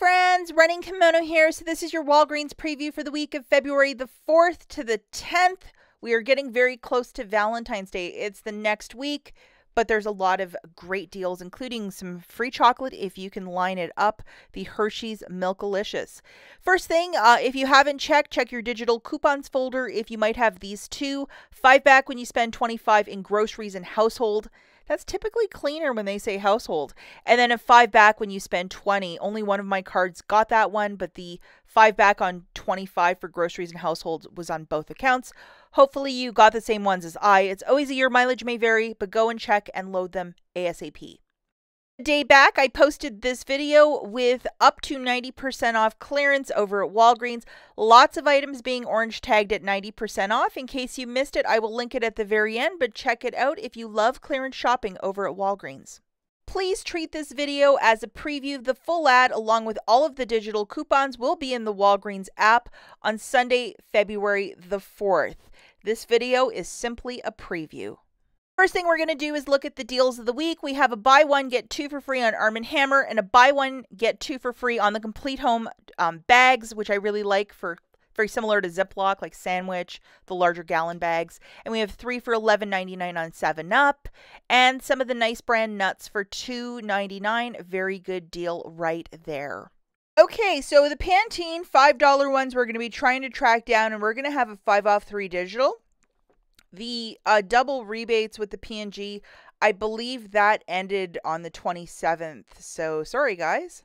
friends, Running Kimono here. So this is your Walgreens preview for the week of February the 4th to the 10th. We are getting very close to Valentine's Day. It's the next week, but there's a lot of great deals, including some free chocolate if you can line it up, the Hershey's Milkalicious. First thing, if you haven't checked, check your digital coupons folder if you might have these two. 5 back when you spend $25 in groceries and household. That's typically cleaner when they say household. And then a 5 back when you spend $20. Only one of my cards got that one, but the 5 back on $25 for groceries and households was on both accounts. Hopefully you got the same ones as I. It's always a year, mileage may vary, but go and check and load them ASAP. A day back, I posted this video with up to 90% off clearance over at Walgreens. Lots of items being orange tagged at 90% off. In case you missed it, I will link it at the very end, but check it out if you love clearance shopping over at Walgreens. Please treat this video as a preview. The full ad, along with all of the digital coupons, will be in the Walgreens app on Sunday, February the 4th. This video is simply a preview. First thing we're going to do is look at the deals of the week. We have a buy one, get two for free on Arm & Hammer, and a buy one, get two for free on the Complete Home bags, which I really like, for very similar to Ziploc, like sandwich, the larger gallon bags. And we have 3 for $11.99 on 7-Up, and some of the Nice Brand nuts for $2.99. Very good deal right there. Okay, so the Pantene $5 ones we're going to be trying to track down, and we're going to have a 5 off 3 digital. The double rebates with the P&G, I believe that ended on the 27th. So sorry, guys.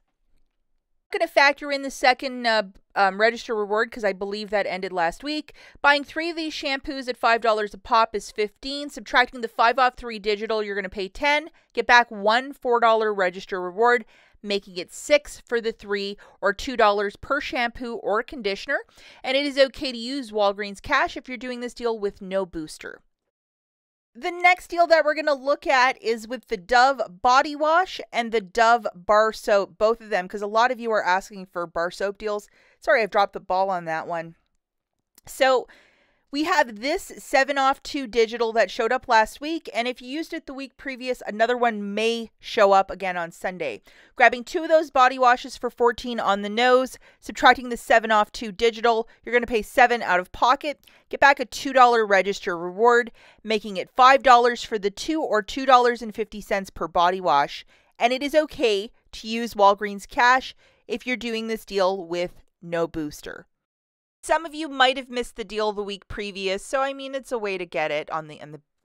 I'm going to factor in the second register reward because I believe that ended last week. Buying 3 of these shampoos at $5 a pop is $15. Subtracting the 5 off 3 digital, you're going to pay $10. Get back one $4 register reward, making it $6 for the 3 or $2 per shampoo or conditioner. And it is okay to use Walgreens cash if you're doing this deal with no booster. The next deal that we're going to look at is with the Dove body wash and the Dove bar soap, both of them, because a lot of you are asking for bar soap deals. Sorry, I've dropped the ball on that one. So we have this 7 off 2 digital that showed up last week, and if you used it the week previous, another one may show up again on Sunday. Grabbing 2 of those body washes for $14 on the nose, subtracting the 7 off 2 digital, you're going to pay $7 out of pocket. Get back a $2 register reward, making it $5 for the 2 or $2.50 per body wash. And it is okay to use Walgreens cash if you're doing this deal with no booster. Some of you might have missed the deal the week previous, so I mean it's a way to get it on the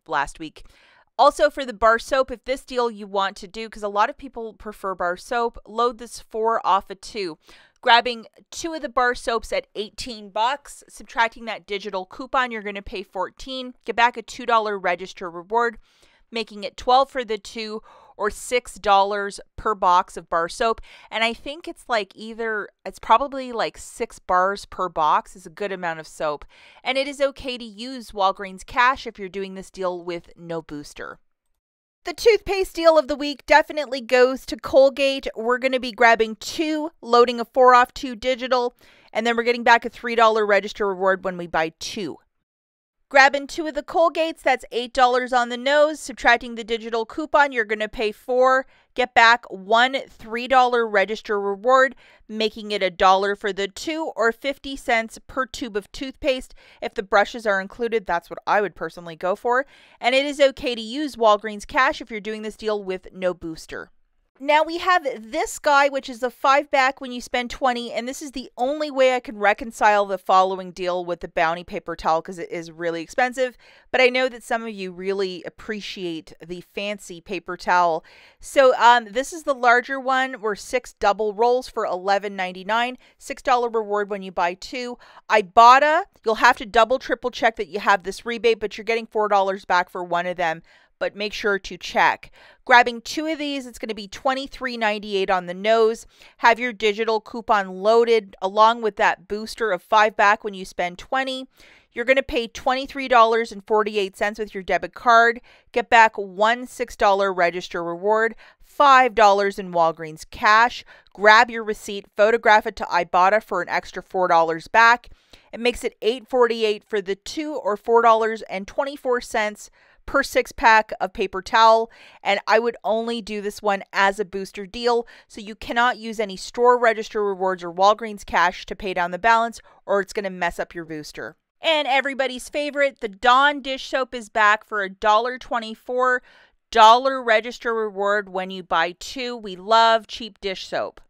last week. Also for the bar soap, if this deal you want to do, because a lot of people prefer bar soap, load this 4 off of 2. Grabbing 2 of the bar soaps at $18, subtracting that digital coupon, you're going to pay $14. Get back a $2 register reward, making it $12 for the 2 or $6 per box of bar soap. And I think it's like it's probably like 6 bars per box is a good amount of soap. And it is okay to use Walgreens cash if you're doing this deal with no booster. The toothpaste deal of the week definitely goes to Colgate. We're going to be grabbing 2, loading a 4 off 2 digital, and then we're getting back a $3 register reward when we buy 2. Grabbing 2 of the Colgates, that's $8 on the nose. Subtracting the digital coupon, you're going to pay $4. Get back one $3 register reward, making it $1 for the 2 or 50 cents per tube of toothpaste. If the brushes are included, that's what I would personally go for. And it is okay to use Walgreens cash if you're doing this deal with no booster. Now we have this guy, which is a 5 back when you spend $20, and this is the only way I can reconcile the following deal with the Bounty paper towel because it is really expensive, but I know that some of you really appreciate the fancy paper towel. So this is the larger one. We're 6 double rolls for $11.99, $6 reward when you buy 2. IBOTTA, you'll have to double triple check that you have this rebate, but you're getting $4 back for one of them. But make sure to check. Grabbing 2 of these, it's going to be $23.98 on the nose. Have your digital coupon loaded along with that booster of 5 back when you spend $20. You're going to pay $23.48 with your debit card. Get back one $6 register reward, $5 in Walgreens cash. Grab your receipt, photograph it to IBOTTA for an extra $4 back. It makes it $8.48 for the 2 or $4.24 per 6-pack of paper towel, and I would only do this one as a booster deal, so you cannot use any store register rewards or Walgreens cash to pay down the balance, or it's going to mess up your booster. And everybody's favorite, the Dawn dish soap is back for $1.24 register reward when you buy 2. We love cheap dish soap.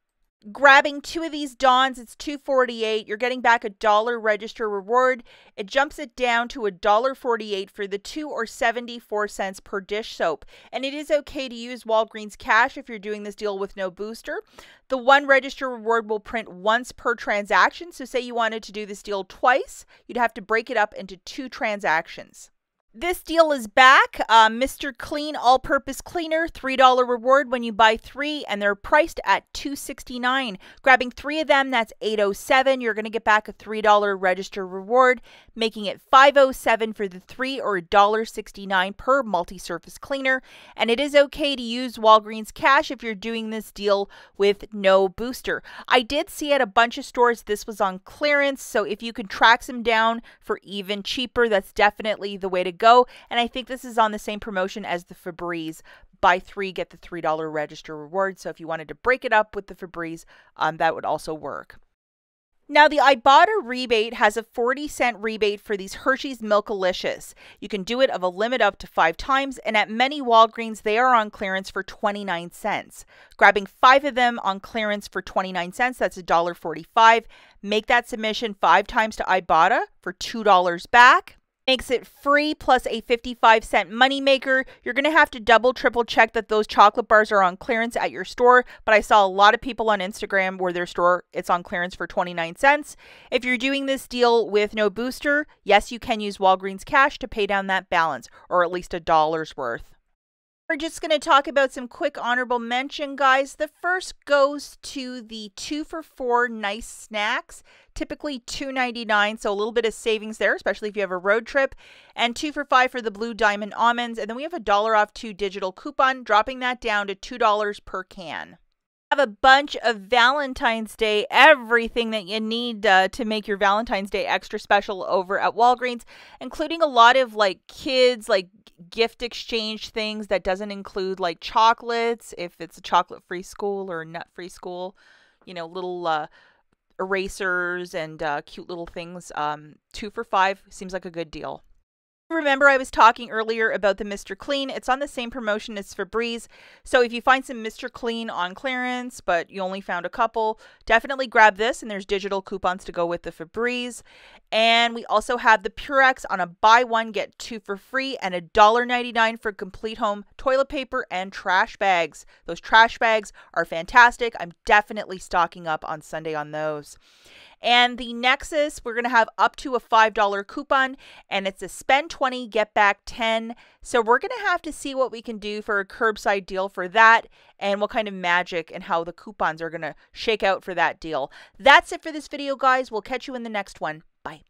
Grabbing 2 of these Dawns, it's $2.48. You're getting back $1 register reward. It jumps it down to $1.48 for the 2 or 74 cents per dish soap. And it is okay to use Walgreens cash if you're doing this deal with no booster. The 1 register reward will print once per transaction. So say you wanted to do this deal twice, you'd have to break it up into 2 transactions. This deal is back. Mr. Clean All-Purpose Cleaner, $3 reward when you buy 3, and they're priced at $2.69. Grabbing 3 of them, that's $8.07. You're going to get back a $3 register reward, making it $5.07 for the 3 or $1.69 per multi-surface cleaner. And it is okay to use Walgreens cash if you're doing this deal with no booster. I did see at a bunch of stores this was on clearance, so if you can track some down for even cheaper, that's definitely the way to go. And I think this is on the same promotion as the Febreze. Buy 3, get the $3 register reward. So if you wanted to break it up with the Febreze, that would also work. Now, the IBOTTA rebate has a 40-cent rebate for these Hershey's Milkalicious. You can do it of a limit up to 5 times, and at many Walgreens, they are on clearance for 29 cents. Grabbing 5 of them on clearance for 29 cents, that's $1.45. Make that submission 5 times to IBOTTA for $2 back. Makes it free plus a 55-cent moneymaker. You're going to have to double, triple check that those chocolate bars are on clearance at your store, but I saw a lot of people on Instagram where their store, it's on clearance for 29 cents. If you're doing this deal with no booster, yes, you can use Walgreens cash to pay down that balance, or at least $1's worth. We're just going to talk about some quick honorable mention, guys. The first goes to the 2 for $4 nice snacks, typically $2.99, so a little bit of savings there, especially if you have a road trip, and 2 for $5 for the Blue Diamond Almonds, and then we have a $1 off 2 digital coupon, dropping that down to $2 per can. Have a bunch of Valentine's Day, everything that you need to make your Valentine's Day extra special over at Walgreens, including a lot of kids gift exchange things that doesn't include chocolates if it's a chocolate-free school or a nut-free school, little erasers and cute little things. 2 for $5 seems like a good deal. Remember, I was talking earlier about the Mr. Clean. It's on the same promotion as Febreze. So if you find some Mr. Clean on clearance, but you only found a couple, definitely grab this. And there's digital coupons to go with the Febreze. And we also have the Purex on a buy 1, get 2 for free, and $1.99 for complete home toilet paper and trash bags. Those trash bags are fantastic. I'm definitely stocking up on Sunday on those. And the Nexus, we're going to have up to a $5 coupon, and it's a spend 20, get back 10. So we're going to have to see what we can do for a curbside deal for that, and what kind of magic and how the coupons are going to shake out for that deal. That's it for this video, guys. We'll catch you in the next one. Bye.